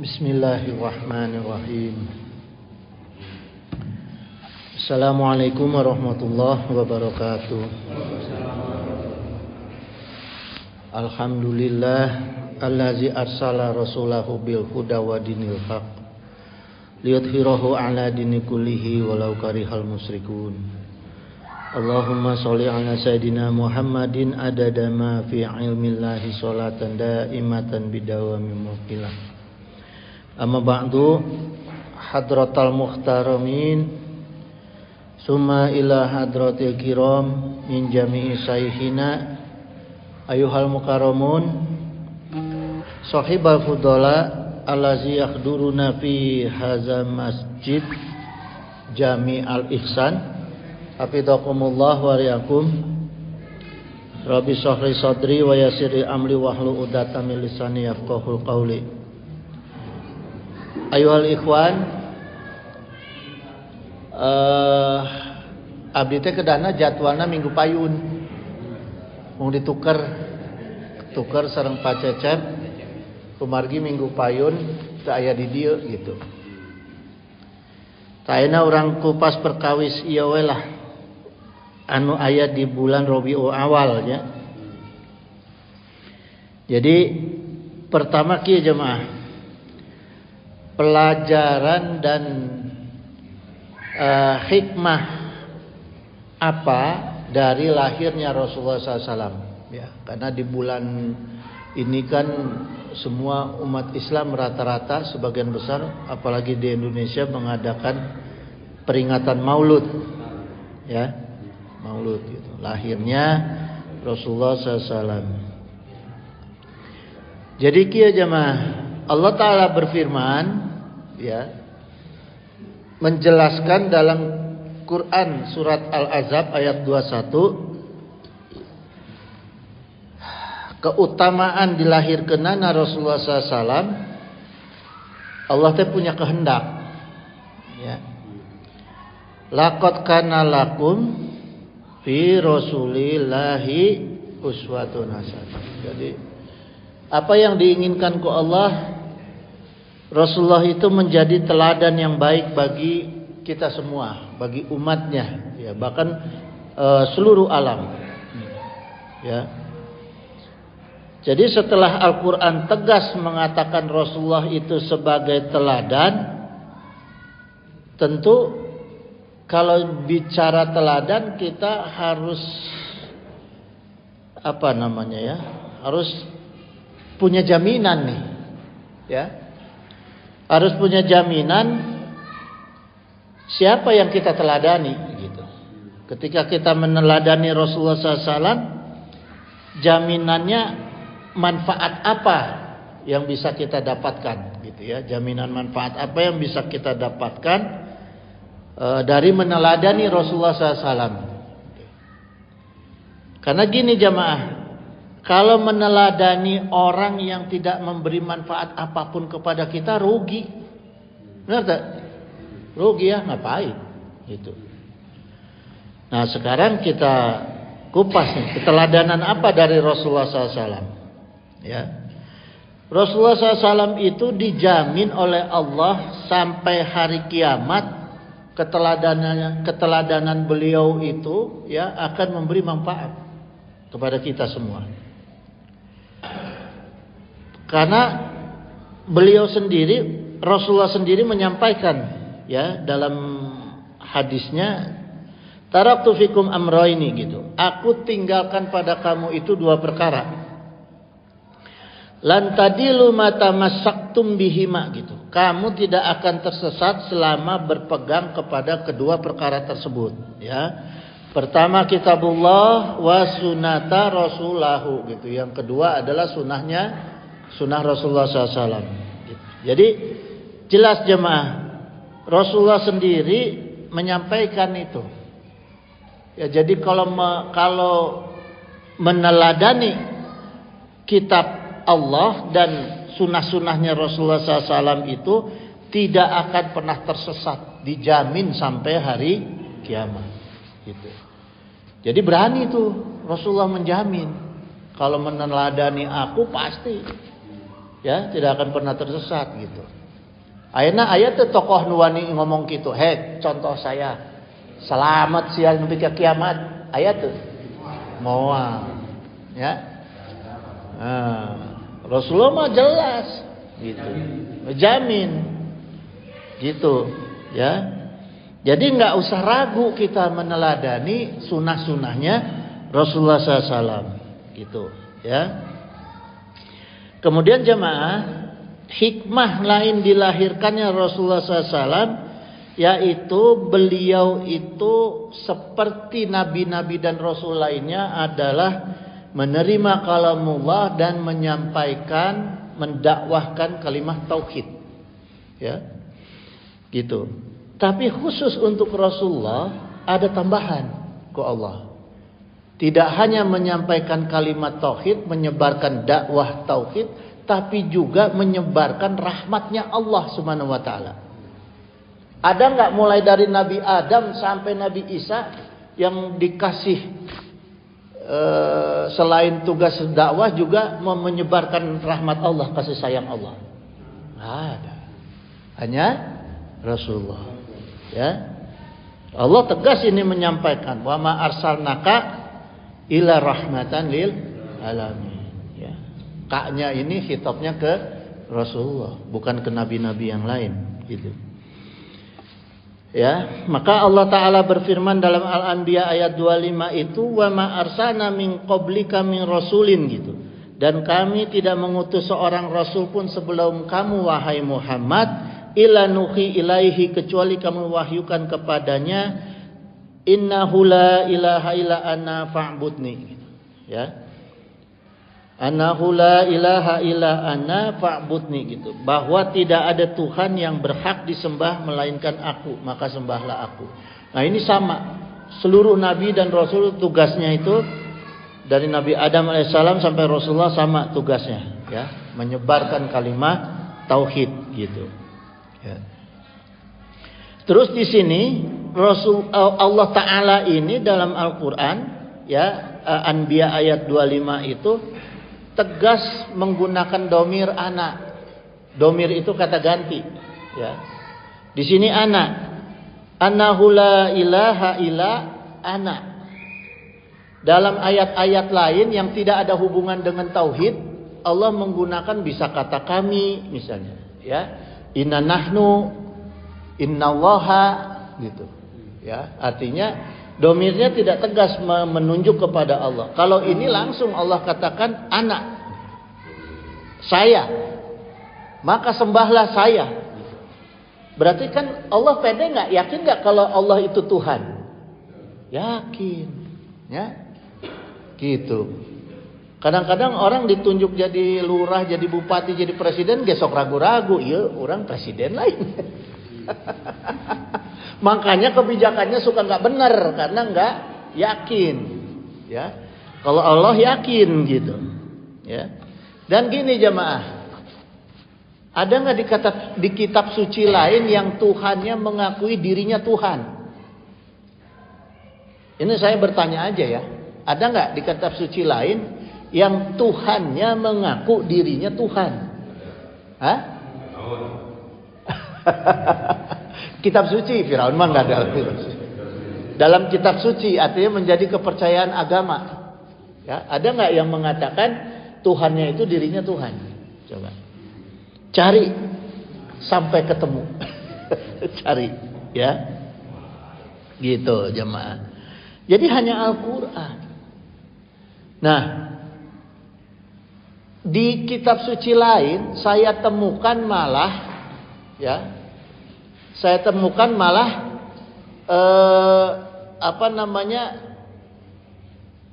Bismillahirrahmanirrahim. Assalamualaikum warahmatullahi wabarakatuh. Alhamdulillah allazi arsala rasulahu bil huda wa dinil haq liyudhhirahu ala dini kullihi walau karihal musyrikun. Allahumma sholli ala sayidina Muhammadin adada ma fi ilmillahi sholatan daimatan bidawami muqilah. Amma ba'du, hadratal muhtaramin, summa ila hadratil kiram min jami'i sayhina ayuhal mukarramun sahibal fudala allazi yakhduruna fi hadza masjid Jami' al-Ihsan hafizakumullah wa riyakum. Rabbi shrah sadri wa yassir amri wahlul 'uqdatam min lisani yafqahul qawli. Ayuhal ikhwan, abdi teh kedana jadwalna minggu payun mau dituker sareng Pak Cecep kumargi minggu payun teu aya di dieu gitu. Taena urang kupas perkawis ieu we lah anu aya di bulan Rabiul Awal nya. Jadi pertama kieu jemaah, pelajaran dan hikmah apa dari lahirnya Rasulullah SAW ya, karena di bulan ini kan semua umat Islam rata-rata sebagian besar apalagi di Indonesia mengadakan peringatan Maulud ya, Maulud gitu, lahirnya Rasulullah SAW. Jadi kieu jemaah, Allah Ta'ala berfirman ya, menjelaskan dalam Quran surat Al-Ahzab ayat 21 keutamaan dilahirkeunana Rasulullah SAW. Allah teh punya kehendak ya. Laqad kana lakum fi rasulillahi uswatun hasanah. Jadi apa yang diinginkan ku Allah, Rasulullah itu menjadi teladan yang baik bagi kita semua, bagi umatnya, ya, bahkan seluruh alam. Ya. Jadi setelah Al-Quran tegas mengatakan Rasulullah itu sebagai teladan, tentu kalau bicara teladan kita harus harus punya jaminan nih, ya. Harus punya jaminan siapa yang kita teladani gitu. Ketika kita meneladani Rasulullah SAW, jaminannya manfaat apa yang bisa kita dapatkan gitu ya. Jaminan manfaat apa yang bisa kita dapatkan dari meneladani Rasulullah SAW. Karena gini jamaah, kalau meneladani orang yang tidak memberi manfaat apapun kepada kita, rugi. Benar tak? Rugi ya, ngapain? Gitu. Nah sekarang kita kupas nih, keteladanan apa dari Rasulullah SAW. Ya. Rasulullah SAW itu dijamin oleh Allah sampai hari kiamat, keteladanan beliau itu ya akan memberi manfaat kepada kita semua. Karena beliau sendiri, Rasulullah sendiri menyampaikan ya dalam hadisnya, taraktu fikum amroini gitu. Aku tinggalkan pada kamu itu dua perkara. Lan tadilu ma tamassaktum bihima gitu. Kamu tidak akan tersesat selama berpegang kepada kedua perkara tersebut ya. Pertama kitabullah wa sunnata rasulahu gitu. Yang kedua adalah sunnah Rasulullah SAW. Jadi jelas jemaah, Rasulullah sendiri menyampaikan itu. Ya, jadi kalau meneladani kitab Allah dan sunnah-sunnahnya Rasulullah SAW itu tidak akan pernah tersesat, dijamin sampai hari kiamat. Gitu. Jadi berani tuh Rasulullah menjamin, kalau meneladani aku pasti Ya, tidak akan pernah tersesat gitu. Ayeuna aya teh tokoh nu wani ngomong kitu, "Hei, contoh saya. Selamat siang nepi ka kiamat." Aya teu? Moal. Ya. Rasulullah mah jelas gitu. Menjamin. Gitu, ya. Jadi nggak usah ragu kita meneladani sunnah-sunnahnya Rasulullah SAW, gitu, ya. Kemudian jemaah, hikmah lain dilahirkannya Rasulullah SAW, yaitu beliau itu seperti nabi-nabi dan rasul lainnya adalah menerima kalamullah dan menyampaikan, mendakwahkan kalimat tauhid, ya, gitu. Tapi khusus untuk Rasulullah ada tambahan ke Allah. Tidak hanya menyampaikan kalimat tauhid, menyebarkan dakwah tauhid, tapi juga menyebarkan rahmatnya Allah Subhanahu wa taala. Ada nggak mulai dari Nabi Adam sampai Nabi Isa yang dikasih selain tugas dakwah juga menyebarkan rahmat Allah, kasih sayang Allah? Nggak ada. Hanya Rasulullah. Ya. Allah tegas ini menyampaikan, wa ma arsalnaka ila rahmatan lil alamin, ya. Kaknya ini khitabnya ke Rasulullah, bukan ke nabi-nabi yang lain, gitu. Ya, maka Allah Ta'ala berfirman dalam Al-Anbiya ayat 25 itu, wa ma arsalna min qablika min rasulin, gitu. Dan kami tidak mengutus seorang rasul pun sebelum kamu wahai Muhammad, illa nuhi ilaihi, kecuali kami wahyukan kepadanya, innahu la ilaha illa ana fa'budni, ya. Annahu la ilaha illa ana fa'budni, gitu. Bahwa tidak ada Tuhan yang berhak disembah melainkan aku, maka sembahlah aku. Nah, ini sama. Seluruh nabi dan rasul tugasnya itu dari Nabi Adam alaihissalam sampai Rasulullah sama tugasnya, ya, menyebarkan kalimat tauhid, gitu. Ya. Terus di sini Rasul Allah Ta'ala ini dalam Al-Quran, ya, Anbiya ayat 25 itu tegas menggunakan domir ana. Domir itu kata ganti, ya. Di sini ana, annahu la ilaha illa ana. Dalam ayat-ayat lain yang tidak ada hubungan dengan tauhid, Allah menggunakan bisa kata kami misalnya, ya. Inna nahnu, innallaha, gitu. Ya, artinya domirnya tidak tegas menunjuk kepada Allah. Kalau ini langsung Allah katakan anak, saya, maka sembahlah saya. Berarti kan Allah pede nggak? Yakin nggak kalau Allah itu Tuhan? Yakin, ya, gitu. Kadang-kadang orang ditunjuk jadi lurah, jadi bupati, jadi presiden, gesok ragu-ragu, iya, orang presiden lain. Makanya kebijakannya suka nggak benar karena nggak yakin, ya. Kalau Allah yakin, gitu, ya. Dan gini jemaah, ada nggak di kitab suci lain yang Tuhannya mengakui dirinya Tuhan? Ini saya bertanya aja, ya. Ada nggak di kitab suci lain yang Tuhannya mengaku dirinya Tuhan? Hah? Kitab suci, Firaun mah nggak ada. Dalam kitab suci artinya menjadi kepercayaan agama. Ya, ada nggak yang mengatakan Tuhannya itu dirinya Tuhan? Coba cari sampai ketemu. Cari, ya. Gitu jemaah. Jadi hanya Al-Quran. Nah, di kitab suci lain saya temukan malah, ya, saya temukan malah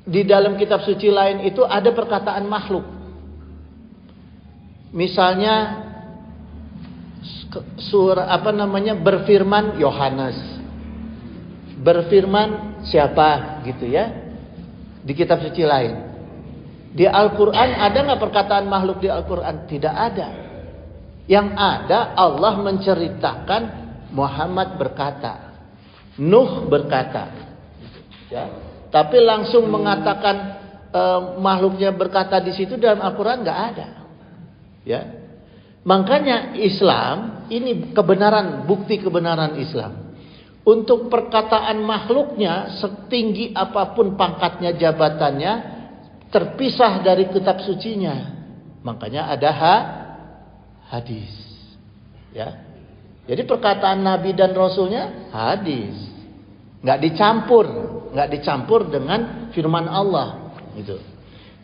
di dalam kitab suci lain itu ada perkataan makhluk. Misalnya berfirman Yohanes, berfirman siapa, gitu, ya, di kitab suci lain. Di Al-Quran ada nggak perkataan makhluk di Al-Quran? Tidak ada. Yang ada Allah menceritakan Muhammad berkata, Nuh berkata, ya. Tapi langsung mengatakan makhluknya berkata di situ dalam Al-Quran nggak ada, ya. Makanya Islam ini kebenaran, bukti kebenaran Islam. Untuk perkataan makhluknya setinggi apapun pangkatnya, jabatannya, terpisah dari kitab sucinya. Makanya ada hadis. Ya. Jadi perkataan Nabi dan Rasulnya hadis. Nggak dicampur dengan firman Allah. Gitu.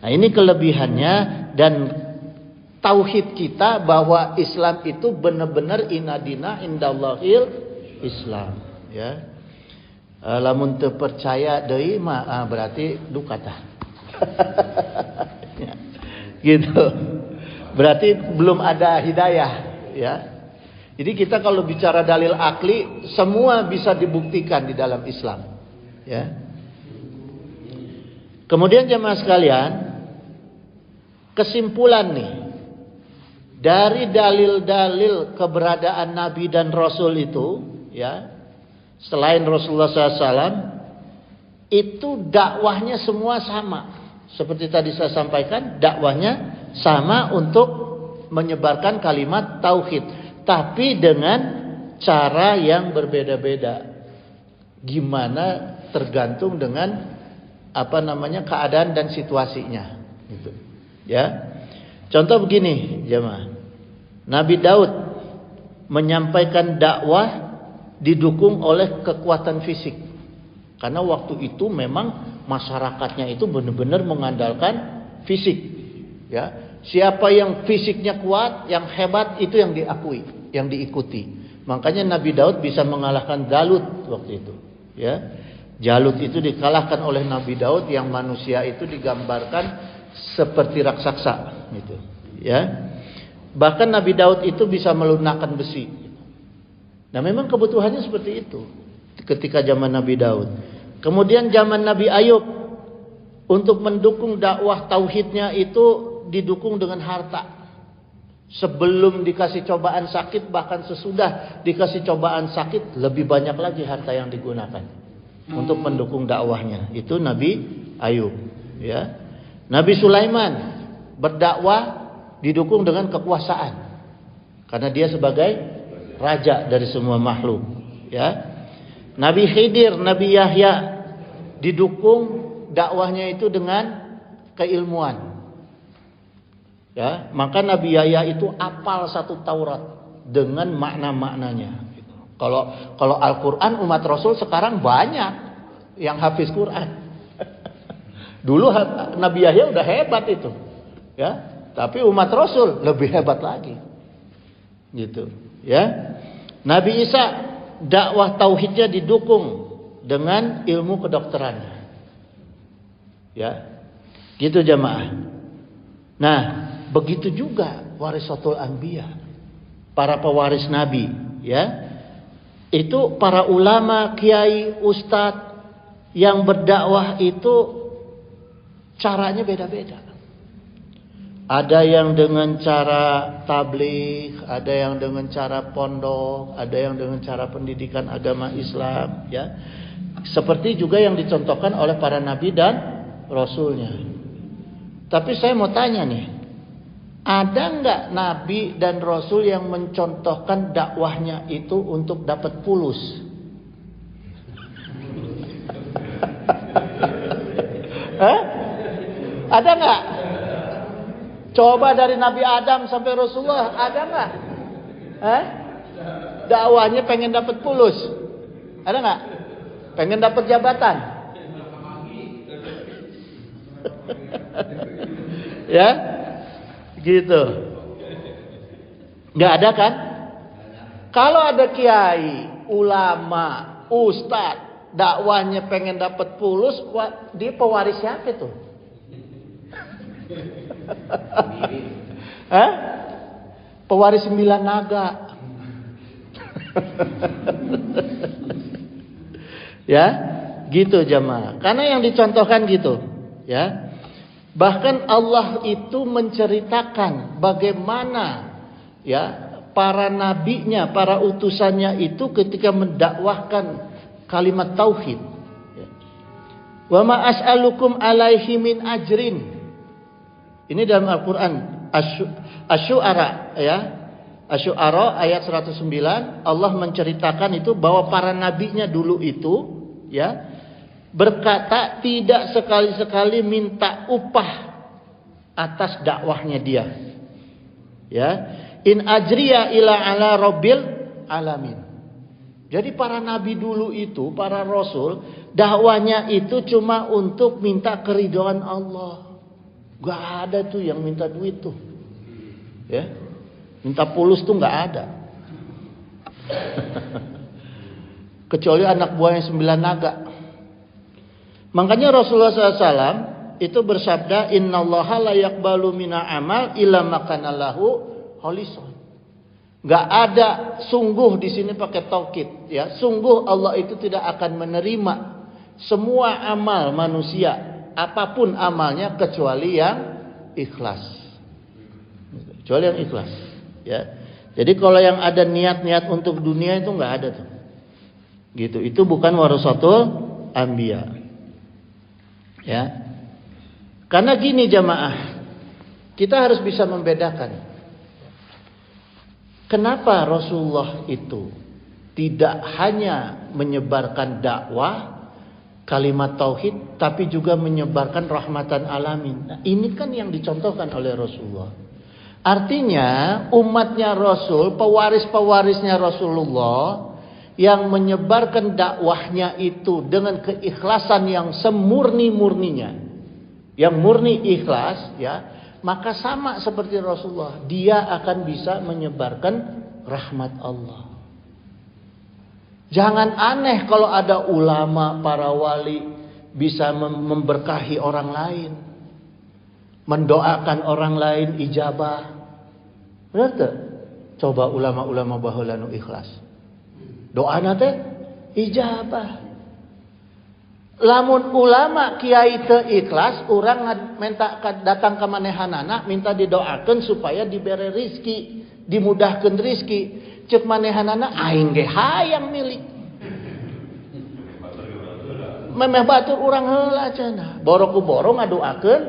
Nah ini kelebihannya dan tauhid kita bahwa Islam itu benar-benar inadina indallahil Islam. Ya, lamun teu percaya deui mah berarti dukata. Gitu. Berarti belum ada hidayah, ya. Jadi kita kalau bicara dalil akli semua bisa dibuktikan di dalam Islam, ya. Kemudian jemaah sekalian, kesimpulan nih dari dalil-dalil keberadaan Nabi dan Rasul itu, ya. Selain Rasulullah SAW, itu dakwahnya semua sama. Seperti tadi saya sampaikan, dakwahnya sama untuk menyebarkan kalimat tauhid, tapi dengan cara yang berbeda-beda. Gimana tergantung dengan keadaan dan situasinya. Gitu. Ya, contoh begini, jemaah. Nabi Daud menyampaikan dakwah didukung oleh kekuatan fisik. Karena waktu itu memang masyarakatnya itu benar-benar mengandalkan fisik. Ya, siapa yang fisiknya kuat, yang hebat itu yang diakui, yang diikuti. Makanya Nabi Daud bisa mengalahkan Jalut waktu itu. Ya, Jalut itu dikalahkan oleh Nabi Daud yang manusia itu digambarkan seperti raksasa. Gitu. Ya, bahkan Nabi Daud itu bisa melunakkan besi. Nah memang kebutuhannya seperti itu ketika zaman Nabi Daud. Kemudian zaman Nabi Ayub untuk mendukung dakwah tauhidnya itu didukung dengan harta. Sebelum dikasih cobaan sakit, bahkan sesudah dikasih cobaan sakit, lebih banyak lagi harta yang digunakan untuk mendukung dakwahnya. Itu Nabi Ayub. Ya. Nabi Sulaiman berdakwah didukung dengan kekuasaan karena dia sebagai raja dari semua makhluk, ya. Nabi Khidir, Nabi Yahya didukung dakwahnya itu dengan keilmuan. Ya, maka Nabi Yahya itu apal satu Taurat dengan makna-maknanya. Kalau Al-Qur'an umat Rasul sekarang banyak yang hafiz Quran. Dulu Nabi Yahya udah hebat itu, ya. Tapi umat Rasul lebih hebat lagi. Gitu. Ya, Nabi Isa dakwah tauhidnya didukung dengan ilmu kedokterannya. Ya, gitu jemaah. Nah, begitu juga warisatul anbiya, para pewaris Nabi. Ya, itu para ulama, kiai, ustadz yang berdakwah itu caranya beda-beda. Ada yang dengan cara tabligh, ada yang dengan cara pondok, ada yang dengan cara pendidikan agama Islam, ya. Seperti juga yang dicontohkan oleh para nabi dan rasulnya. Tapi saya mau tanya nih, ada nggak nabi dan rasul yang mencontohkan dakwahnya itu untuk dapat fulus? Ada nggak? Coba dari Nabi Adam sampai Rasulullah, ada nggak? Dakwahnya pengen dapat fulus, ada nggak? Pengen dapat jabatan? Ya, gitu. Nggak ada kan? Kalau ada kiai, ulama, ustadz, dakwahnya pengen dapat fulus, dia pewaris siapa tuh? Pewaris 9 naga. Ya, gitu jemaah. Karena yang dicontohkan gitu, ya. Bahkan Allah itu menceritakan bagaimana, ya, para nabinya, para utusannya itu ketika mendakwahkan kalimat tauhid. Wa ma as'alukum alaihi min ajrin. Ini dalam Al-Qur'an Asy-Syu'ara, ya, Asy-Syu'ara ayat 109, Allah menceritakan itu bahwa para nabinya dulu itu ya berkata tidak sekali-sekali minta upah atas dakwahnya dia. Ya, in ajriya ila ala rabbil alamin. Jadi para nabi dulu itu, para rasul, dakwahnya itu cuma untuk minta keridhaan Allah. Gak ada tuh yang minta duit tuh. Ya. Minta pulus tuh gak ada. Kecuali anak buahnya 9 naga. Makanya Rasulullah SAW itu bersabda, innallaha la yaqbalu mina amal illa makanalahu khalisan. Gak ada sungguh di sini pakai taukid ya. Sungguh Allah itu tidak akan menerima semua amal manusia, apapun amalnya kecuali yang ikhlas. Kecuali yang ikhlas ya. Jadi kalau yang ada niat-niat untuk dunia itu nggak ada tuh. Gitu. Itu bukan warasatul anbiya. Ya. Karena gini jamaah, kita harus bisa membedakan. Kenapa Rasulullah itu tidak hanya menyebarkan dakwah kalimat tauhid, tapi juga menyebarkan rahmatan alamin. Nah, ini kan yang dicontohkan oleh Rasulullah. Artinya umatnya Rasul, pewaris-pewarisnya Rasulullah yang menyebarkan dakwahnya itu dengan keikhlasan yang semurni-murninya, yang murni ikhlas ya. Maka sama seperti Rasulullah, dia akan bisa menyebarkan rahmat Allah. Jangan aneh kalau ada ulama, para wali bisa memberkahi orang lain, mendoakan orang lain ijabah. Benar tak? Coba ulama-ulama baheula nu ikhlas. Doana teh ijabah. Lamun ulama kiai teu ikhlas, urang minta datang ka manehanana minta didoakeun supaya dibere rizki, dimudahkeun rizki. Ceuk manehanana aing ge hayang milik. Memeh batur urang heula cenah. Boro-boro ngadoakeun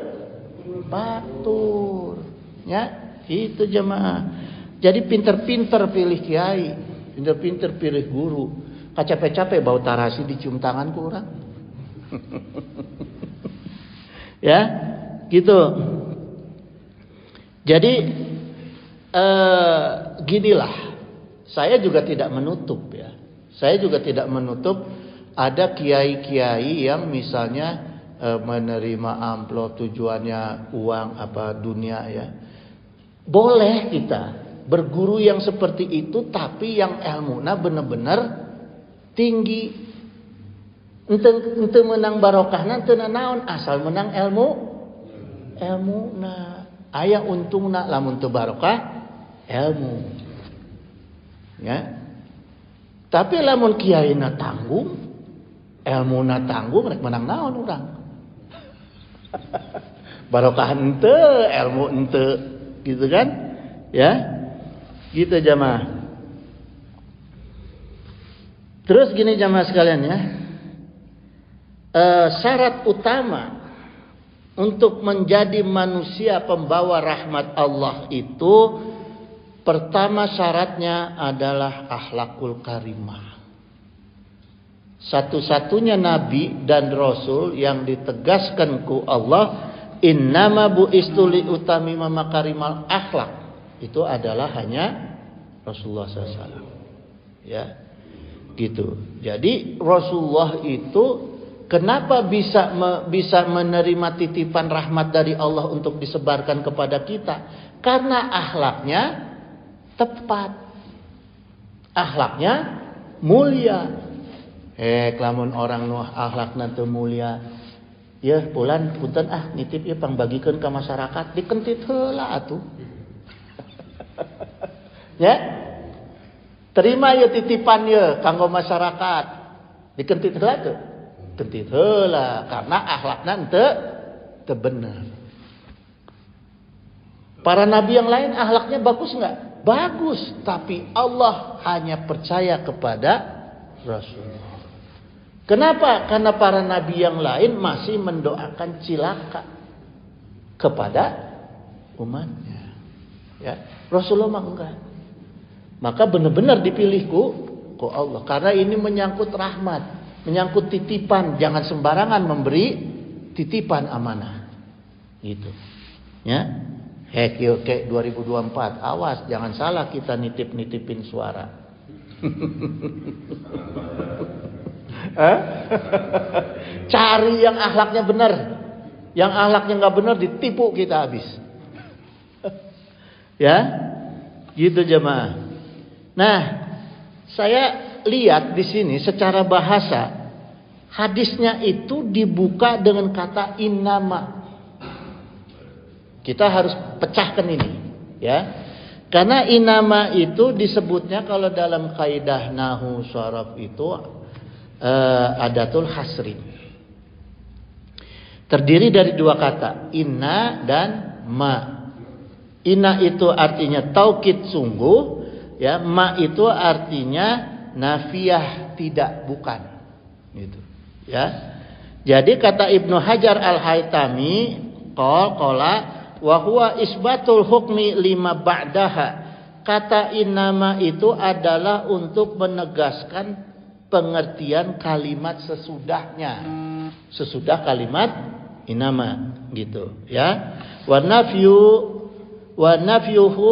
batur. Ya, itu jemaah. Jadi pinter-pinter pilih kiai, pinter-pinter pilih guru. Capek-capek bau tarasi dicium tangan ku urang. Ya, gitu. Jadi ginilah. Saya juga tidak menutup ya. Saya juga tidak menutup ada kiai-kiai yang misalnya menerima amplop tujuannya uang apa dunia ya. Boleh kita berguru yang seperti itu, tapi yang ilmunya benar-benar tinggi. Ente menang barokahna teu naon, asal menang ilmu na aya untungna lamun teu barokah ilmu ya. Tapi lamun kiaina tanggung, ilmuna tanggung, rek menang naon urang. Barokah ente, ilmu ente, gitu kan ya, gitu jamaah. Terus gini jamaah sekalian ya, syarat utama untuk menjadi manusia pembawa rahmat Allah itu, pertama syaratnya adalah akhlakul karimah. Satu-satunya nabi dan rasul yang ditegaskan ku Allah, innama bu'istu li utamima makarimal akhlak, itu adalah hanya Rasulullah SAW. Ya, gitu. Jadi Rasulullah itu kenapa bisa menerima titipan rahmat dari Allah untuk disebarkan kepada kita? Karena akhlaknya tepat, akhlaknya mulia. Lamun orang nu akhlakna teu mulia, ya pulan punten nitip ieu pangbagikeun ka masyarakat, dikentit heula atuh. Ya, terima ya titipan ya kanggo masyarakat, dikentit heula tuh. Kentit heula karena akhlakna teu bener. Para nabi yang lain akhlaknya bagus enggak? Bagus, tapi Allah hanya percaya kepada Rasulullah. Kenapa? Karena para nabi yang lain masih mendoakan cilaka kepada umatnya. Ya, Rasulullah mah enggak. Maka benar-benar dipilihku ku Allah. Karena ini menyangkut rahmat, menyangkut titipan. Jangan sembarangan memberi titipan amanah. Gitu. Ya. Kayak 2024. Awas, jangan salah kita nitipin suara. Cari yang akhlaknya benar. Yang akhlaknya nggak benar ditipu kita habis. Ya, gitu jemaah. Nah, saya lihat di sini secara bahasa hadisnya itu dibuka dengan kata innama. Kita harus pecahkan ini, ya. Karena innama itu disebutnya kalau dalam kaidah nahwu sharaf itu adatul hasri. Terdiri dari dua kata, inna dan ma. Inna itu artinya taukid sungguh, ya. Ma itu artinya nafiyah tidak, bukan. Gitu, ya. Jadi kata Ibnu Hajar Al-Haytami qala wa huwa isbatul hukmi lima ba'daha. Kata innama itu adalah untuk menegaskan pengertian kalimat sesudahnya. Sesudah kalimat innama, gitu, ya. Wa nafyuhu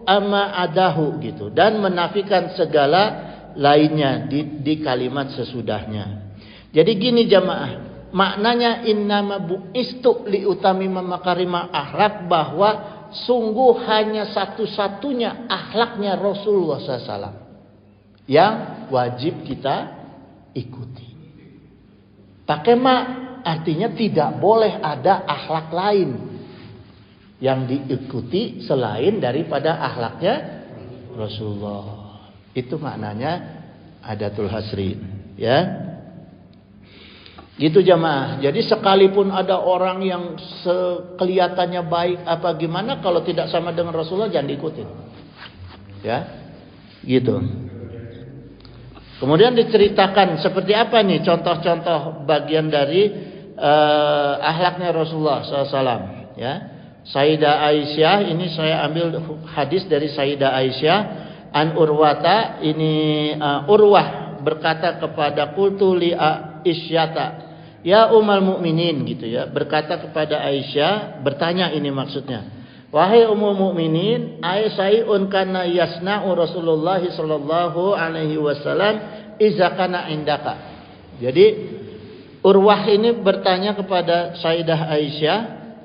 amma adahu, gitu, dan menafikan segala lainnya di kalimat sesudahnya. Jadi gini jamaah, maknanya innama bu'istu liutamima makarimah akhlak, bahwa sungguh hanya satu-satunya akhlaknya Rasulullah SAW yang wajib kita ikuti. Pakai ma artinya tidak boleh ada akhlak lain yang diikuti selain daripada akhlaknya Rasulullah. Itu maknanya adatul hasrin, ya. Gitu jamaah. Jadi sekalipun ada orang yang kelihatannya baik apa gimana, kalau tidak sama dengan Rasulullah jangan diikutin. Ya. Gitu. Kemudian diceritakan seperti apa nih contoh-contoh bagian dari akhlaknya Rasulullah SAW, ya. Sayyidah Aisyah, ini saya ambil hadis dari Sayyidah Aisyah an Urwata, ini Urwah berkata kepada qultu li Aisyata ya ummul mukminin, gitu ya, berkata kepada Aisyah, bertanya ini maksudnya, wahai ummul mukminin, aisaiun kana yasna'u Rasulullah sallallahu alaihi wasallam iza kana indaka. Jadi Urwah ini bertanya kepada Sayyidah Aisyah,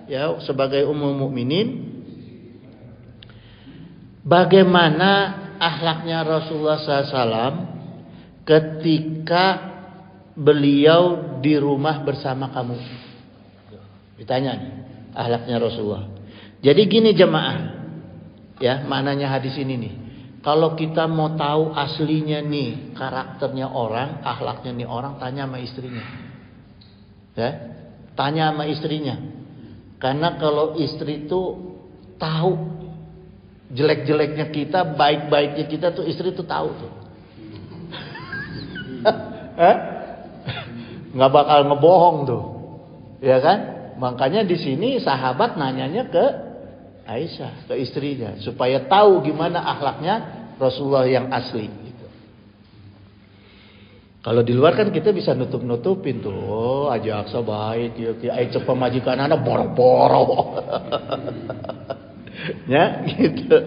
ya, sebagai ummul mukminin, bagaimana akhlaknya Rasulullah SAW ketika beliau di rumah bersama kamu. Ditanya nih, akhlaknya Rasulullah. Jadi gini jemaah, ya, maknanya hadis ini nih. Kalau kita mau tahu aslinya nih karakternya orang, akhlaknya nih orang, tanya sama istrinya. Ya, tanya sama istrinya. Karena kalau istri itu tahu jelek-jeleknya kita, baik-baiknya kita tuh istri tuh tahu tuh. Nggak bakal ngebohong tuh, ya kan? Makanya di sini sahabat nanyanya ke Aisyah, ke istrinya, supaya tahu gimana akhlaknya Rasulullah yang asli. Gitu. Kalau di luar kan kita bisa nutup-nutupin tuh, oh aja aksa baik, ya Aisyah pemajikan anak boro-boro, ya gitu.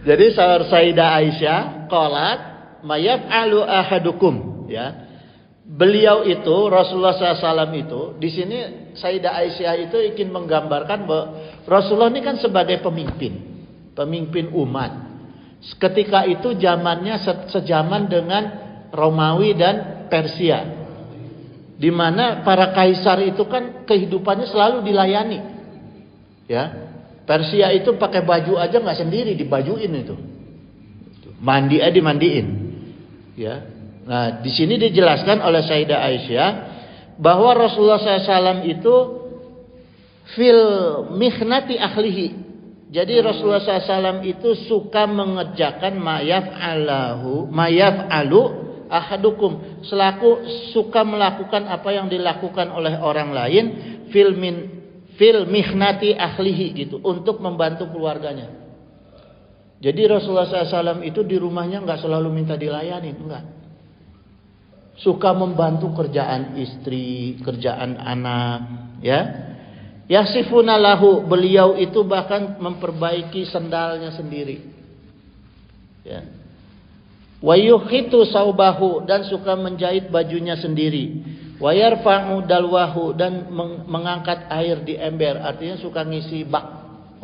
Jadi Sayyidah Aisyah qalat mayaf'alu ahadukum, ya. Beliau itu Rasulullah SAW itu di sini Sayyidah Aisyah itu ingin menggambarkan bahwa Rasulullah ini kan sebagai pemimpin umat. Ketika itu zamannya sejaman dengan Romawi dan Persia, di mana para kaisar itu kan kehidupannya selalu dilayani, ya. Persia itu pakai baju aja nggak sendiri, dibajuin itu, mandi aja dimandiin, ya. Nah, di sini dijelaskan oleh Sayyidah Aisyah bahwa Rasulullah SAW itu fil mihnati ahlihi. Jadi Rasulullah SAW itu suka mengerjakan mayaf'alu ahadukum, selaku suka melakukan apa yang dilakukan oleh orang lain fil mihnati ahlihi gitu, untuk membantu keluarganya. Jadi Rasulullah SAW itu di rumahnya nggak selalu minta dilayani, enggak. Suka membantu kerjaan istri, kerjaan anak, ya. Yasifuna lahu, beliau itu bahkan memperbaiki sendalnya sendiri. Ya. Wa yuhitu saubahu, dan suka menjahit bajunya sendiri. Wa yarfa'u dalwahu, dan mengangkat air di ember, artinya suka ngisi bak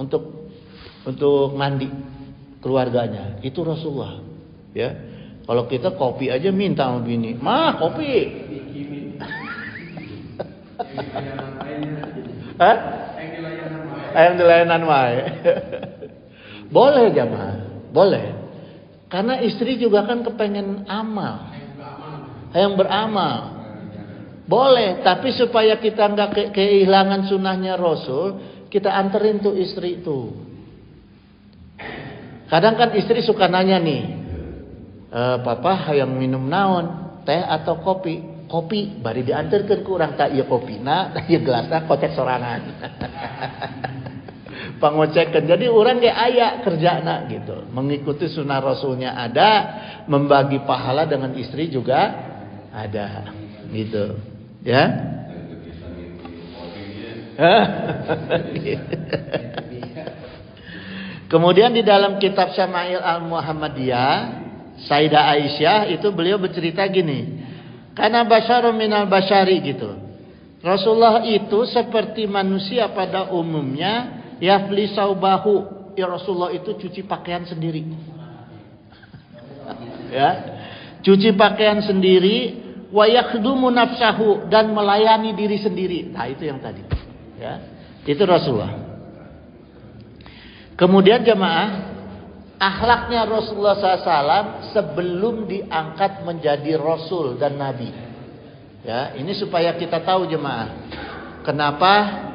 untuk mandi keluarganya. Itu Rasulullah, ya. Kalau kita kopi aja minta sama bini, "Mah, kopi." Hah? Yang dilayanan wae. Boleh jamaah, boleh. Karena istri juga kan kepengen amal, yang beramal. Boleh, tapi supaya kita nggak kehilangan sunnahnya Rasul, kita anterin tuh istri itu. Kadang kan istri suka nanya nih, "Papa yang minum naon, teh atau kopi?" "Kopi." Bari diantarkan ke urang, tak iya kopi na, tak iya gelasna kocek sorangan. Pangocekan. Jadi orang kayak ayak kerjana gitu, mengikuti sunnah Rasulnya ada, membagi pahala dengan istri juga ada, gitu, ya. Kemudian di dalam kitab Syama'il Al-Muhammadiyah, Sayyidah Aisyah itu beliau bercerita gini, karena basyarun minal basyari gitu. Rasulullah itu seperti manusia pada umumnya, yafli saubahu, ya Rasulullah itu cuci pakaian sendiri. Ya, cuci pakaian sendiri, wa yakhdumu nafsahu, dan melayani diri sendiri. Nah, itu yang tadi. Ya. Itu Rasulullah. Kemudian jemaah, akhlaknya Rasulullah SAW sebelum diangkat menjadi Rasul dan Nabi. Ya, ini supaya kita tahu jemaah, kenapa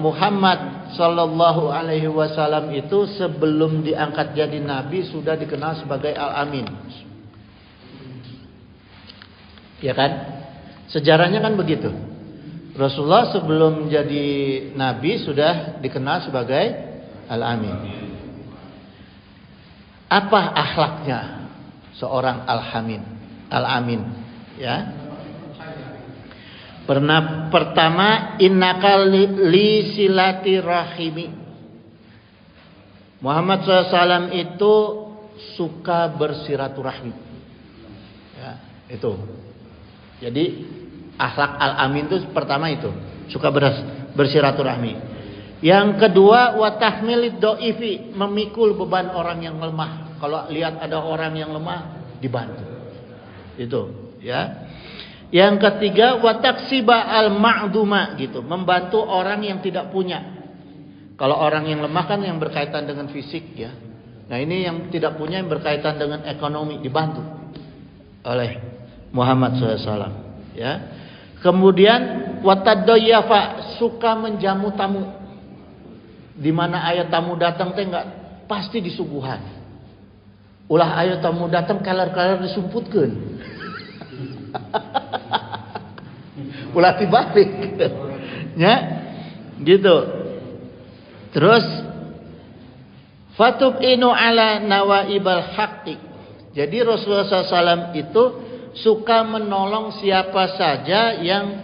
Muhammad Sallallahu Alaihi Wasallam itu sebelum diangkat jadi Nabi sudah dikenal sebagai Al-Amin. Ya kan? Sejarahnya kan begitu. Rasulullah sebelum jadi Nabi sudah dikenal sebagai Al-Amin. Apa akhlaknya seorang Al-Amin? Ya. Pertama, innaka li silati rahimi. Muhammad SAW itu suka bersiraturahmi. Ya, itu. Jadi akhlak Al-Amin itu pertama itu, suka bersiraturahmi. Yang kedua, wa tahmilid dhaifi, memikul beban orang yang lemah. Kalau lihat ada orang yang lemah, dibantu. Itu, ya. Yang ketiga, wa taksiba al-ma'duma gitu, membantu orang yang tidak punya. Kalau orang yang lemah kan yang berkaitan dengan fisik, ya. Nah, ini yang tidak punya yang berkaitan dengan ekonomi, dibantu oleh Muhammad SAW, ya. Kemudian watadayyafa, suka menjamu tamu. Di mana ayat tamu datang teh enggak pasti disuguhan. Ulah ayat tamu datang kalar-kalar disumputkeun. Ulah dibalik. Ya. Gitu. Terus fatubinu ala nawaibal haqqi. Jadi Rasulullah SAW itu suka menolong siapa saja yang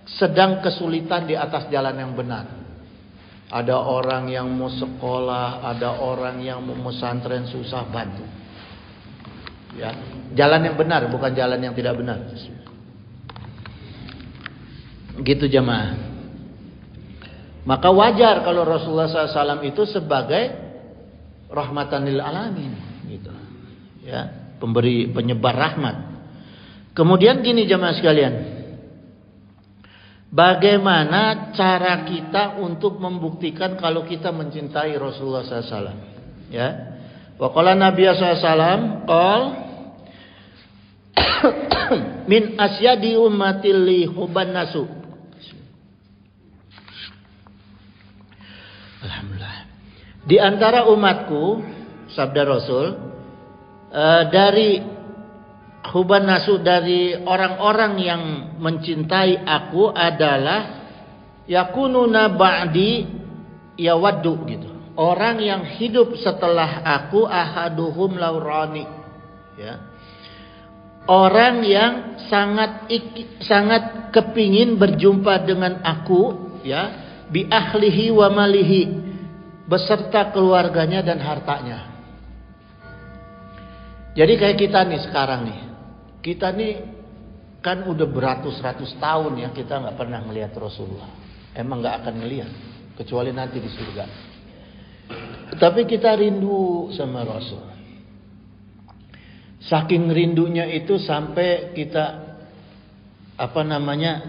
sedang kesulitan di atas jalan yang benar. Ada orang yang mau sekolah, ada orang yang mau pesantren, susah, bantu. Ya, jalan yang benar, bukan jalan yang tidak benar. Gitu jemaah. Maka wajar kalau Rasulullah SAW itu sebagai rahmatan lil alamin, gitu. Ya, pemberi, penyebar rahmat. Kemudian gini jemaah sekalian, bagaimana cara kita untuk membuktikan kalau kita mencintai Rasulullah SAW? Ya, wa qala Nabi SAW, qol min asyadi ummatil li hubban nasu. Alhamdulillah. Di antara umatku, sabda Rasul, dari hubban nasu, dari orang-orang yang mencintai aku adalah yakununa ba'di yawaddu gitu. Orang yang hidup setelah aku ahaduhum laurani, ya. Orang yang sangat kepingin berjumpa dengan aku, ya, bi ahlihi wa malihi, beserta keluarganya dan hartanya. Jadi kayak kita nih sekarang nih. Kita nih kan udah beratus-ratus tahun ya kita nggak pernah melihat Rasulullah. Emang nggak akan ngelihat kecuali nanti di surga. Tapi kita rindu sama Rasul. Saking rindunya itu sampai kita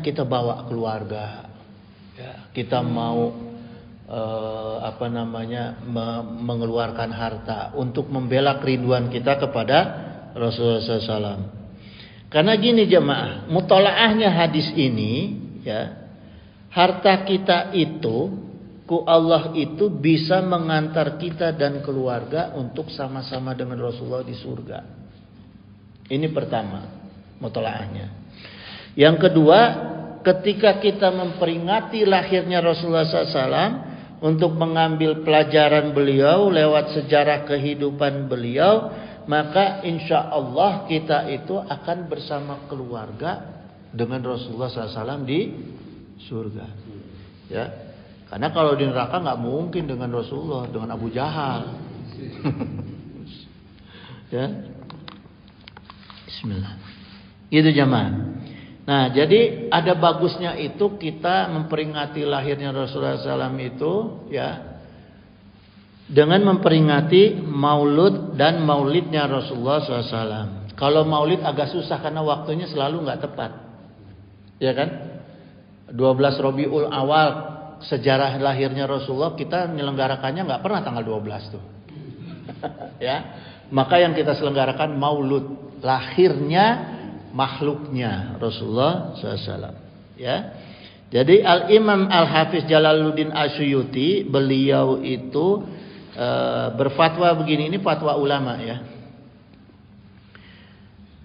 kita bawa keluarga. Ya, kita mau mengeluarkan harta untuk membela kerinduan kita kepada Rasulullah SAW. Karena gini jemaah, mutolaahnya hadis ini, ya, harta kita itu, ku Allah itu bisa mengantar kita dan keluarga untuk sama-sama dengan Rasulullah di surga. Ini pertama, mutolaahnya. Yang kedua, ketika kita memperingati lahirnya Rasulullah SAW untuk mengambil pelajaran beliau lewat sejarah kehidupan beliau, maka insya Allah kita itu akan bersama keluarga dengan Rasulullah SAW di surga. Ya, karena kalau di neraka nggak mungkin dengan Rasulullah, dengan Abu Jahal. Ya, Bismillah. Gitu jemaah. Nah, jadi ada bagusnya itu kita memperingati lahirnya Rasulullah SAW itu, ya, dengan memperingati maulud dan maulidnya Rasulullah SAW. Kalau maulid agak susah karena waktunya selalu nggak tepat, ya kan? 12 Rabiul Awal sejarah lahirnya Rasulullah kita menyelenggarakannya nggak pernah tanggal 12 tuh, ya. Maka yang kita selenggarakan maulud lahirnya makhluknya Rasulullah SAW, ya. Jadi Al Imam Al Hafiz Jalaluddin Asyuyuti beliau itu berfatwa begini, ini fatwa ulama ya.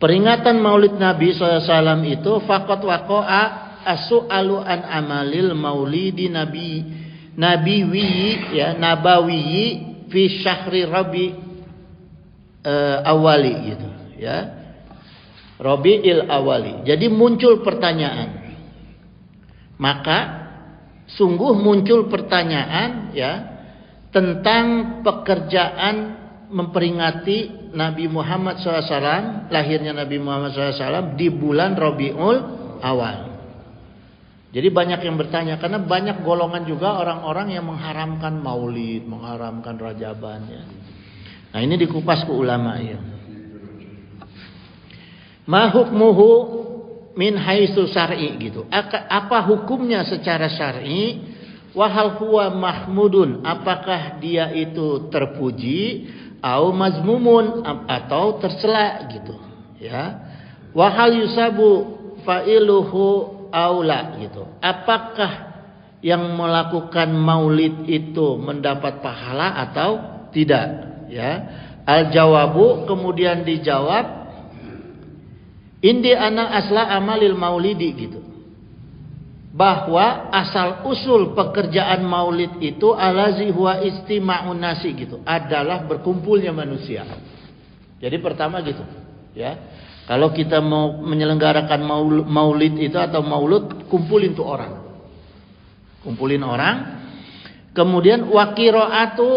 Peringatan Maulid Nabi SAW itu faqat waqa'a as-su'alu an amalil maulidi nabawi fi syahri Rabi awali gitu, ya. Rabi'il awali. Jadi muncul pertanyaan. Maka sungguh muncul pertanyaan, ya, tentang pekerjaan memperingati Nabi Muhammad SAW, lahirnya Nabi Muhammad SAW di bulan Rabiul Awal. Jadi banyak yang bertanya karena banyak golongan juga orang-orang yang mengharamkan maulid, mengharamkan rajaban, ya. Nah, ini dikupas ke ulama, ya. Ma hukmuhu min haitsu syar'i gitu. Apa hukumnya secara syar'i? Wa hal huwa mahmudun, apakah dia itu terpuji au mazmumun atau tercela gitu, ya. Wa hal yusabu fa'iluhu aula gitu. Apakah yang melakukan maulid itu mendapat pahala atau tidak, ya. Al jawabu, kemudian dijawab, indi ana asla amalil maulidi gitu. Bahwa asal usul pekerjaan maulid itu alazi huwa istima'un nasi gitu, adalah berkumpulnya manusia. Jadi pertama gitu, ya. Kalau kita mau menyelenggarakan maulid itu atau maulud, kumpulin tuh orang. Kumpulin orang. Kemudian wa qiraatu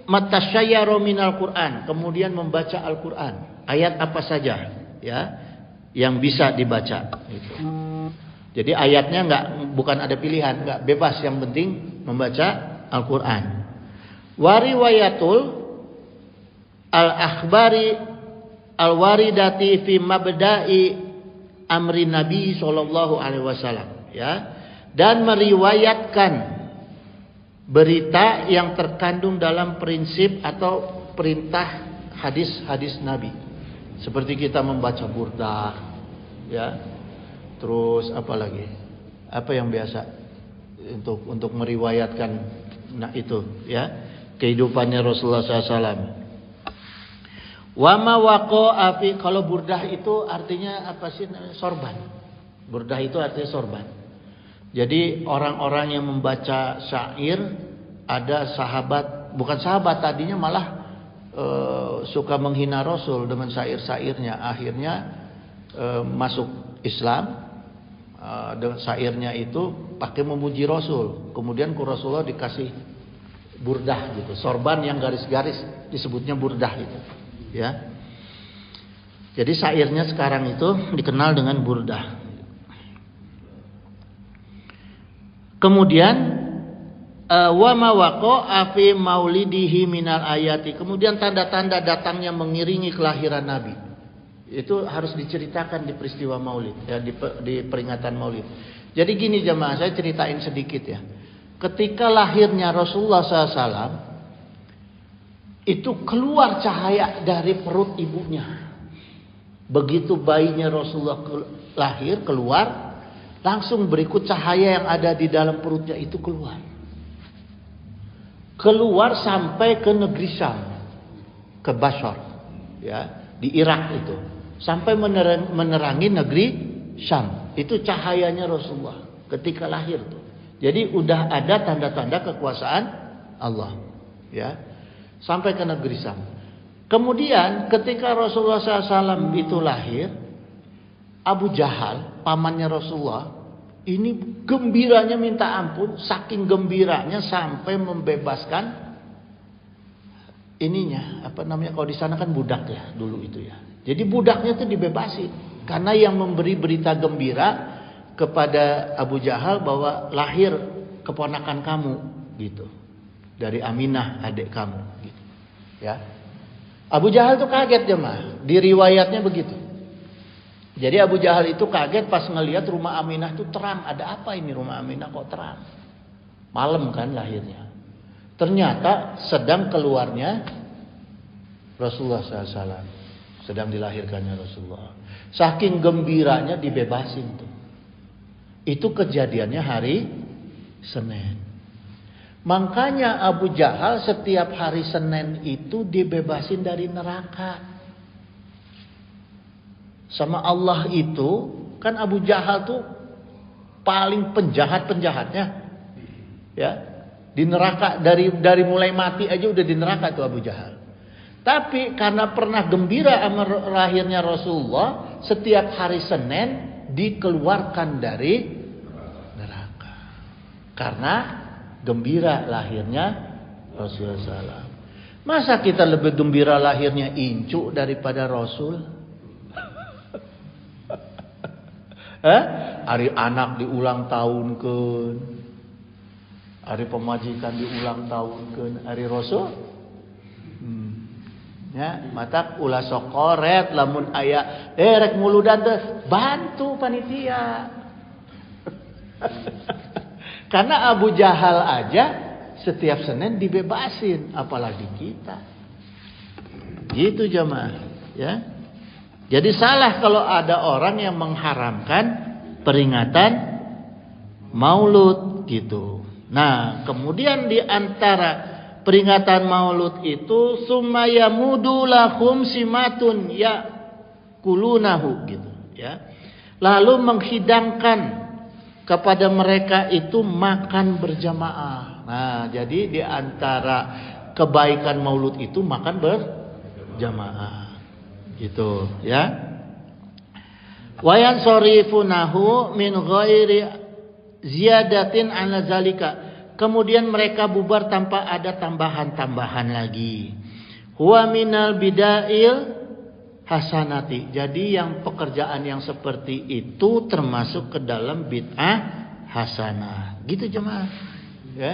matasyayyara minal Qur'an, kemudian membaca Al-Qur'an. Ayat apa saja, ya, yang bisa dibaca gitu. Jadi ayatnya bukan ada pilihan, enggak, bebas, yang penting membaca Al-Qur'an. Wa riwayatul al-akhbari al-waridati fi mabda'i amri Nabi sallallahu alaihi wasallam, ya. Dan meriwayatkan berita yang terkandung dalam prinsip atau perintah hadis-hadis Nabi. Seperti kita membaca burdah, ya. Terus apa lagi? Apa yang biasa untuk meriwayatkan, nah itu, ya, kehidupannya Rasulullah SAW. Wa ma waqa'a fi, kalau burdah itu artinya apa sih? Sorban. Burdah itu artinya sorban. Jadi orang-orang yang membaca syair, ada sahabat, bukan sahabat tadinya malah suka menghina Rasul dengan syair-syairnya. Akhirnya masuk Islam. Dengan syairnya itu pakai memuji Rasul. Kemudian ku Rasulullah dikasih burdah gitu, sorban yang garis-garis disebutnya burdah itu, ya. Jadi syairnya sekarang itu dikenal dengan burdah. Kemudian wa ma waqa'a fi maulidihi minal ayati. Kemudian tanda-tanda datangnya mengiringi kelahiran Nabi. Itu harus diceritakan di peristiwa Maulid, ya, di peringatan Maulid. Jadi gini jemaah, saya ceritain sedikit ya. Ketika lahirnya Rasulullah SAW, itu keluar cahaya dari perut ibunya. Begitu bayinya Rasulullah lahir keluar, langsung berikut cahaya yang ada di dalam perutnya itu keluar. Keluar sampai ke negeri Syam, ke Basra, ya, di Irak itu. Sampai menerangi negeri Syam. Itu cahayanya Rasulullah ketika lahir tuh. Jadi udah ada tanda-tanda kekuasaan Allah, ya. Sampai ke negeri Syam. Kemudian ketika Rasulullah SAW itu lahir, Abu Jahal, pamannya Rasulullah, ini gembiranya minta ampun, saking gembiranya sampai membebaskan ininya, apa namanya, kalau di sana kan budak ya dulu itu ya. Jadi budaknya itu dibebasin karena yang memberi berita gembira kepada Abu Jahal bahwa lahir keponakan kamu gitu. Dari Aminah adik kamu gitu. Ya. Abu Jahal itu kaget jemaah. Di riwayatnya begitu. Jadi Abu Jahal itu kaget pas ngelihat rumah Aminah itu terang. Ada apa ini rumah Aminah kok terang? Malam kan lahirnya. Ternyata sedang keluarnya Rasulullah SAW. Sedang dilahirkannya Rasulullah. Saking gembiranya dibebasin tuh. Itu kejadiannya hari Senin. Makanya Abu Jahal setiap hari Senin itu dibebasin dari neraka. Sama Allah itu, kan Abu Jahal tuh paling penjahat-penjahatnya. Ya. Di neraka dari mulai mati aja udah di neraka tuh Abu Jahal. Tapi karena pernah gembira sama lahirnya Rasulullah, setiap hari Senin dikeluarkan dari neraka. Karena gembira lahirnya Rasulullah SAW. Masa kita lebih gembira lahirnya Incu daripada Rasul? Hari anak diulang tahun kan, hari pemajikan diulang tahun kan, hari Rasul. Ya, mata ulah sokoret lamun aya rek muludan teh bantu panitia. Karena Abu Jahal aja setiap Senin dibebasin, apalagi kita. Gitu jemaah, ya. Jadi salah kalau ada orang yang mengharamkan peringatan Maulud gitu. Nah, kemudian di antara peringatan Maulud itu sumayamudu lahum simatun ya kulunahu gitu ya. Lalu menghidangkan kepada mereka itu makan berjamaah. Nah, jadi di antara kebaikan Maulud itu makan berjamaah. Gitu ya. Wa yansarifunahu min ghairi ziyadatin ala zalika. Kemudian mereka bubar tanpa ada tambahan-tambahan lagi. Huwa minal bidail hasanati. Jadi yang pekerjaan yang seperti itu termasuk ke dalam bid'ah hasanah. Gitu jemaah. Ya.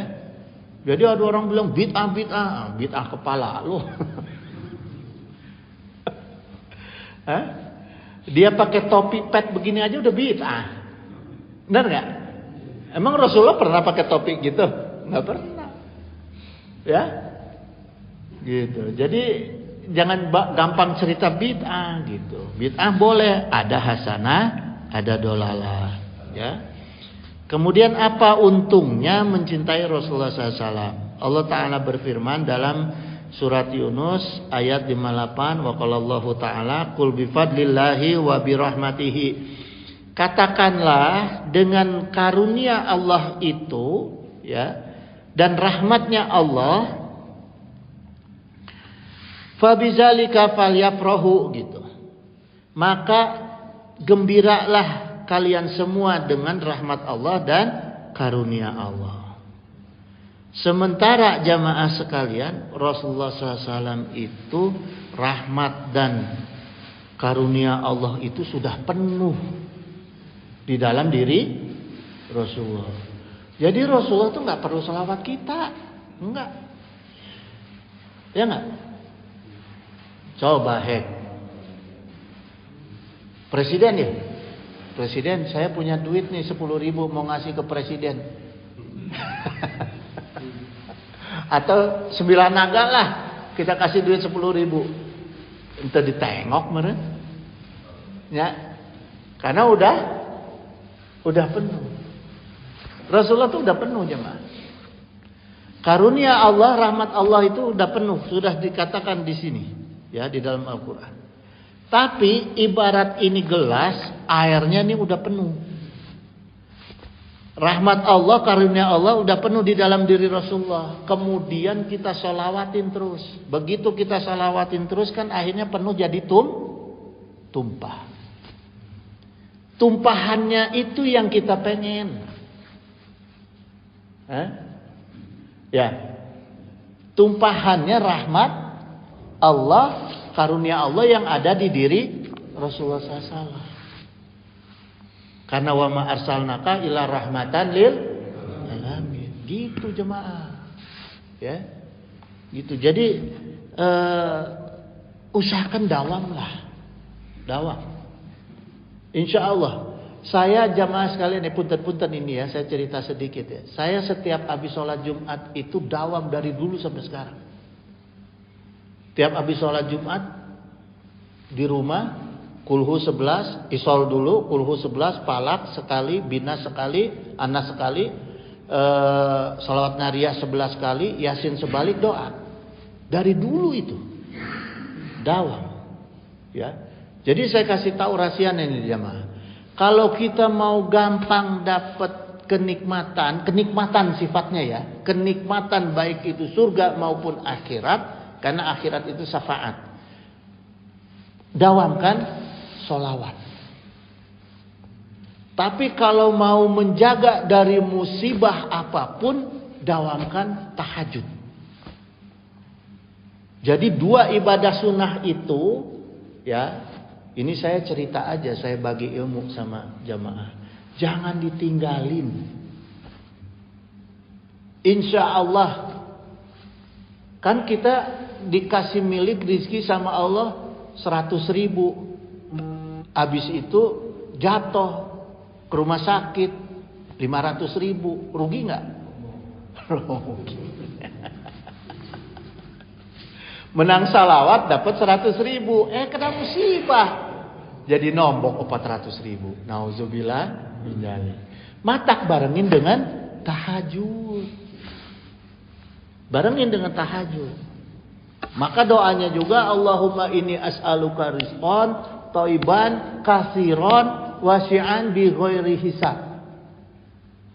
Jadi ada orang bilang bid'ah kepala lu. Dia pakai topi pet begini aja udah bid'ah. Benar enggak? Emang Rasulullah pernah pakai topi gitu? Nggak pernah. Ya. Gitu. Jadi jangan gampang cerita bid'ah gitu. Bid'ah boleh, ada hasanah, ada dolalah, ya. Kemudian apa untungnya mencintai Rasulullah SAW? Allah Ta'ala berfirman dalam surat Yunus ayat 58, wa qalallahu ta'ala qul bifadlillahi wa birahmatihi. katakanlah dengan karunia Allah itu, ya, dan rahmatnya Allah, fabizalika falyafrahu gitu. Maka gembiralah kalian semua dengan rahmat Allah dan karunia Allah. Sementara jamaah sekalian, Rasulullah SAW itu rahmat dan karunia Allah itu sudah penuh di dalam diri Rasulullah. Jadi Rasulullah itu nggak perlu selawat kita, enggak, ya nggak? Coba presiden ya, presiden saya punya duit nih 10.000 mau ngasih ke presiden, atau 9 naga lah kita kasih duit 10.000, ente ditengok meren, ya, karena udah penuh. Rasulullah itu udah penuh jemaah. Karunia Allah, rahmat Allah itu udah penuh, sudah dikatakan di sini, ya, di dalam Al-Quran. Tapi ibarat ini gelas, airnya ini udah penuh. Rahmat Allah, karunia Allah udah penuh di dalam diri Rasulullah. Kemudian kita sholawatin terus. Begitu kita sholawatin terus kan akhirnya penuh jadi tumpah. Tumpahannya itu yang kita pengen. Ya. Tumpahannya rahmat Allah, karunia Allah yang ada di diri Rasulullah SAW. Karena wa ma arsalnaka illa rahmatan lil alamin. Gitu jemaah. Ya. Gitu. Jadi usahakan dawamlah. Dawam. Insya Allah. Saya jamaah sekalian, punten-punten ini ya, saya cerita sedikit ya. Saya setiap habis sholat Jumat itu dawam dari dulu sampai sekarang. Tiap habis sholat Jumat di rumah, kulhu 11, isol dulu, kulhu 11, palak sekali, bina sekali, anas sekali, salawat nariyah 11 kali, yasin sebalik, doa. Dari dulu itu dawam, ya. Jadi saya kasih tahu rahasianya ini jamaah. Kalau kita mau gampang dapat kenikmatan sifatnya ya, kenikmatan baik itu surga maupun akhirat, karena akhirat itu syafaat. Dawamkan sholawat. Tapi kalau mau menjaga dari musibah apapun, dawamkan tahajud. Jadi 2 ibadah sunnah itu, ya, ini saya cerita aja, saya bagi ilmu sama jamaah. Jangan ditinggalin. Insya Allah, kan kita dikasih milik rizki sama Allah 100.000. Habis itu jatuh ke rumah sakit 500.000, rugi nggak? Rugi. Menang salawat dapat 100.000, kena musibah jadi nombok 400.000. Nauzubillah min dzalik. Matak barengin dengan tahajud. Barengin dengan tahajud. Maka doanya juga Allahumma inni as'aluka rizqan thayyiban katsiran wasi'an bi ghairi hisab.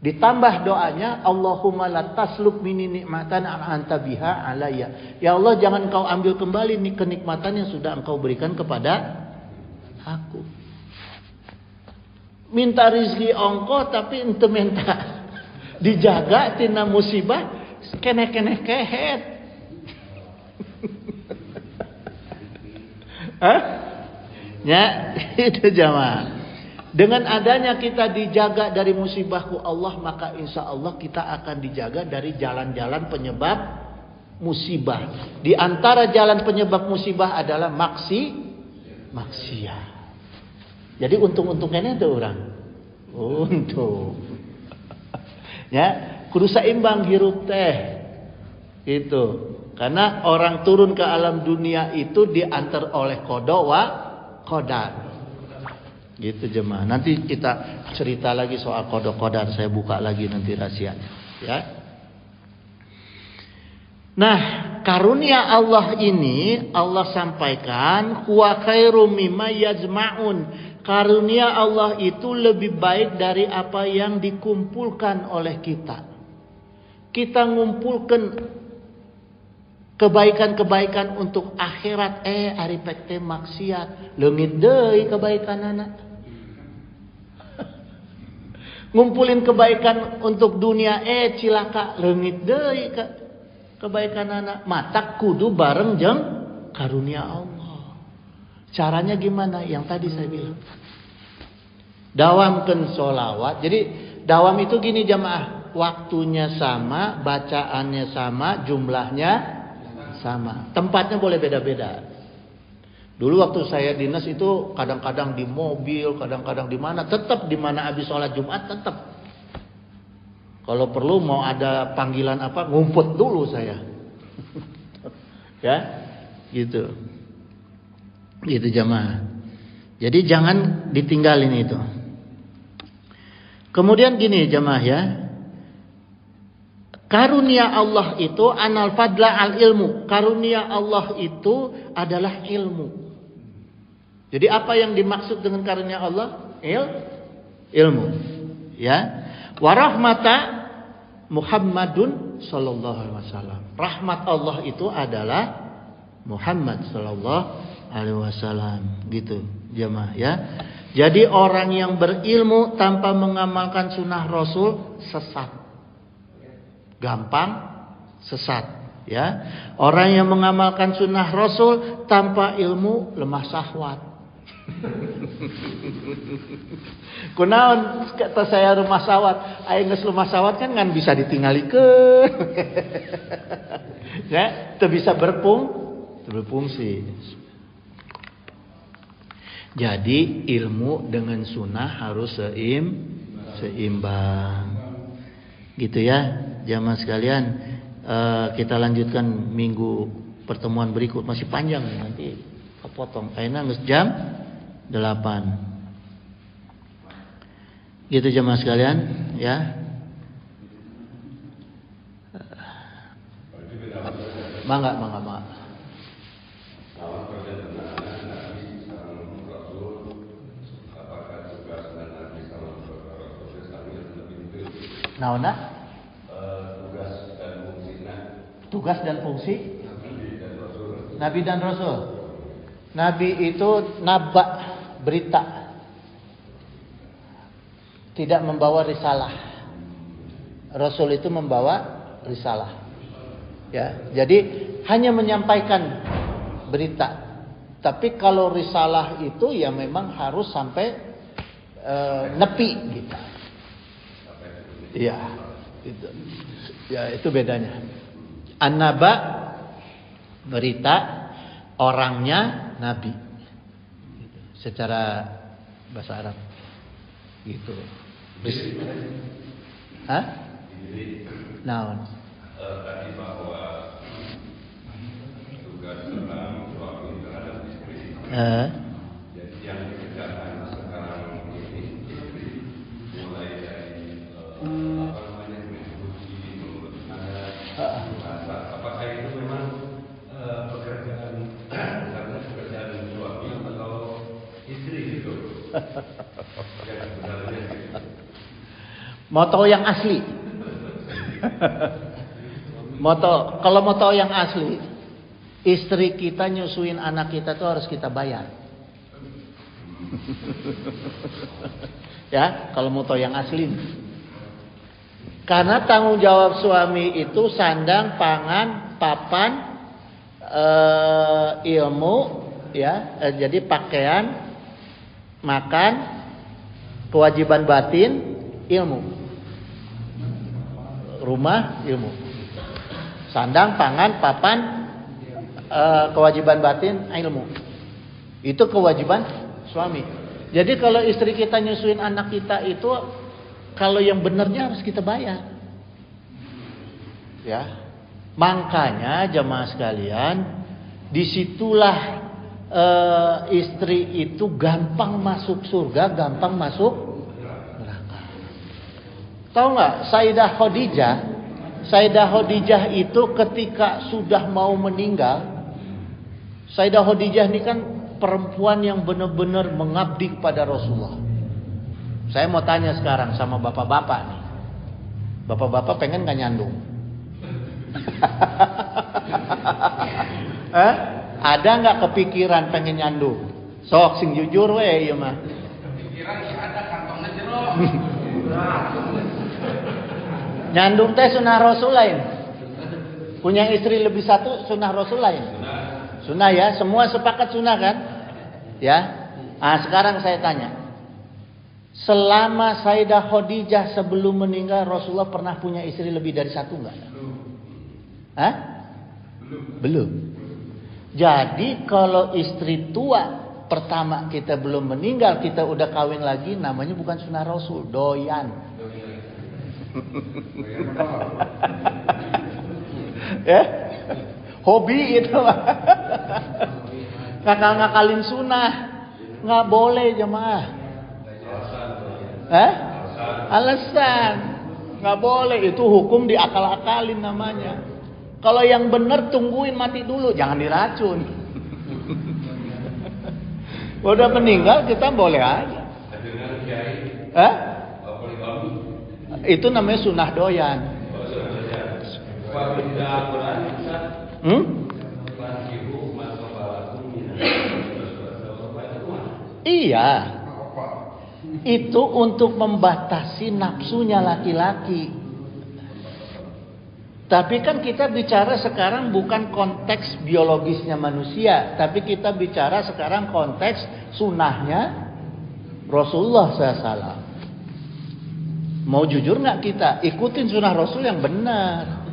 Ditambah doanya Allahumma la taslub minni nikmatan anta biha alayya. Ya Allah, jangan kau ambil kembali nih kenikmatan yang sudah engkau berikan kepada aku. Minta rizki ongko tapi ente minta dijaga tina musibah kene-kene kehet. Hah? Ya, itu jamaah. Dengan adanya kita dijaga dari musibahku Allah, maka insya Allah kita akan dijaga dari jalan-jalan penyebab musibah. Di antara jalan penyebab musibah adalah maksiat. Jadi untung-untungnya ada orang. Untung. Ya, kudu seimbang hirup teh. Itu. Karena orang turun ke alam dunia itu diantar oleh qada wa qadar. Gitu jemaah. Nanti kita cerita lagi soal qada qadar, saya buka lagi nanti rahasianya, ya. Nah, karunia Allah ini Allah sampaikan huwa khairum mimma yajma'un. Karunia Allah itu lebih baik dari apa yang dikumpulkan oleh kita. Kita ngumpulkan kebaikan-kebaikan untuk akhirat, ari pek teh maksiat, leungit deui kebaikan anak. Ngumpulin kebaikan untuk dunia, cilaka, leungit deui kebaikan anak. Matak kudu bareng jeung karunia Allah. Caranya gimana? Yang tadi saya bilang. Dawamkeun sholawat. Jadi dawam itu gini jamaah. Waktunya sama, bacaannya sama, jumlahnya sama. Tempatnya boleh beda-beda. Dulu waktu saya dinas itu kadang-kadang di mobil, kadang-kadang di mana. Tetap di mana habis sholat Jumat tetap. Kalau perlu mau ada panggilan apa, ngumpet dulu saya. Ya, gitu. Gitu jamaah. Jadi jangan ditinggalin itu. Kemudian gini jamaah ya. Karunia Allah itu anal fadla al ilmu. Karunia Allah itu adalah ilmu. Jadi apa yang dimaksud dengan karunia Allah? Ilmu. Ya. Warahmata Muhammadun sallallahu alaihi wasallam. Rahmat Allah itu adalah Muhammad sallallahu alaihi wasallam, gitu jemaah ya. Jadi orang yang berilmu tanpa mengamalkan sunnah Rasul sesat, gampang sesat ya. Orang yang mengamalkan sunnah Rasul tanpa ilmu lemah syahwat. Kunaon kata saya rumah syahwat, aya geus lemah syahwat kan ngan bisa ditinggalikeun. Ya, teu bisa berfungsi. Jadi ilmu dengan sunnah harus seimbang. Gitu ya jamaah sekalian. Kita lanjutkan minggu pertemuan berikut. Masih panjang nanti kepotong. Ayeuna geus jam 8. Gitu jamaah sekalian ya. Mangga. Naona? Tugas dan fungsi Nabi dan Rasul. Nabi itu naba, berita, tidak membawa risalah. Rasul itu membawa risalah. Ya, jadi hanya menyampaikan berita. Tapi kalau risalah itu ya memang harus sampai nepi gitu. Iya, itu. Ya itu bedanya. An-naba berita, orangnya nabi. Gitu. Secara bahasa Arab. Gitu. Hah? Naon? Tadi bahwa tugas seorang suami terhadap istri. Jadi yang dikerjakan sekarang ini istri mulai dari menguji, menurut bahasa. Apakah itu memang pekerjaan karena pekerjaan suami atau istri gitu? Yang sebenarnya gitu. Mau tahu yang asli? Kalau mau tahu yang asli, istri kita nyusuin anak kita tuh harus kita bayar. Ya, kalau mau tahu yang asli. Karena tanggung jawab suami itu sandang, pangan, papan, ilmu, ya, jadi pakaian, makan, kewajiban batin, ilmu, rumah, ilmu. Sandang, pangan, papan, kewajiban batin, ilmu. Itu kewajiban suami. Jadi kalau istri kita nyusuin anak kita itu, kalau yang benernya harus kita bayar. Ya, makanya jemaah sekalian, disitulah istri itu gampang masuk surga, gampang masuk neraka. Tahu nggak, Sayyidah Khadijah itu ketika sudah mau meninggal, Sayyidah Khadijah ini kan perempuan yang benar-benar mengabdi kepada Rasulullah. Saya mau tanya sekarang sama bapak-bapak nih. Bapak-bapak pengen gak nyandung? Ada nggak kepikiran pengen nyandung? Sok sing jujur we ieu mah. Kepikiran ya ada kantongnya jero. Nyandung teh sunah Rasul lain. Punya istri lebih satu sunah Rasul lain. Sunah ya, semua sepakat sunah kan? Ya. Sekarang saya tanya. Selama Sayyidah Khadijah sebelum meninggal Rasulullah pernah punya istri lebih dari satu enggak? Belum. Jadi kalau istri tua pertama kita belum meninggal, kita udah kawin lagi, namanya bukan sunah Rasul, doyan. Ya, hobi itu. Ngakal-ngakalin sunah, nggak boleh jemaah. Alasan, nggak boleh, itu hukum diakal-akalin namanya. Kalau yang benar tungguin mati dulu, jangan diracun. Udah meninggal kita boleh aja. Itu namanya sunah doyan. Iya. Itu untuk membatasi nafsunya laki-laki. Tapi kan kita bicara sekarang bukan konteks biologisnya manusia, tapi kita bicara sekarang konteks sunahnya Rasulullah SAW. Mau jujur nggak kita ikutin sunah Rasul yang benar?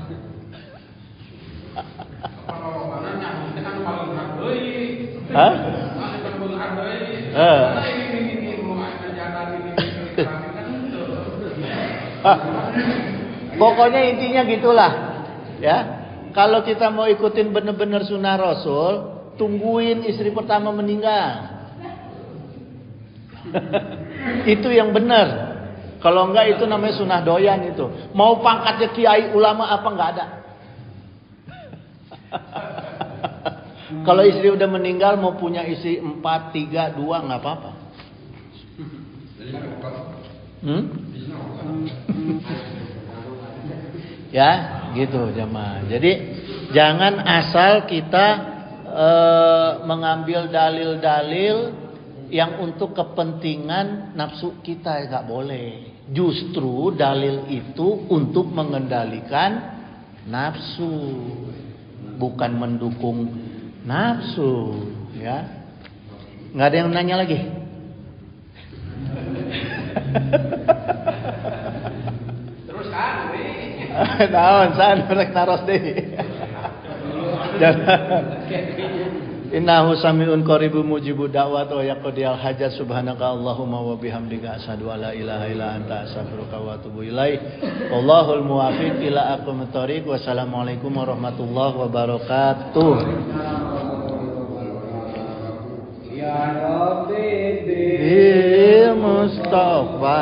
Pokoknya intinya gitulah. Ya, kalau kita mau ikutin benar-benar sunnah Rasul, tungguin istri pertama meninggal. Itu yang benar. Kalau enggak itu namanya sunnah doyan itu. Mau pangkatnya kiai ulama apa enggak ada. Kalau istri udah meninggal mau punya istri 4, 3, 2 enggak apa-apa. Ya, gitu jemaah. Jadi jangan asal kita mengambil dalil-dalil yang untuk kepentingan nafsu kita, nggak boleh. Justru dalil itu untuk mengendalikan nafsu, bukan mendukung nafsu. Ya, nggak ada yang nanya lagi. Naon san rek naros deui. Innahu samiun qaribun mujibud da'wat wa yaqdiyal hajat subhanaka Allahumma wa bihamdika asyhadu alla ilaha illa anta astaghfiruka wa atubu ilaik. Wallahul muwaffiq ila aqwamit thoriq. Wassalamualaikum warahmatullahi wabarakatuh. Ya Rabbi Mustafa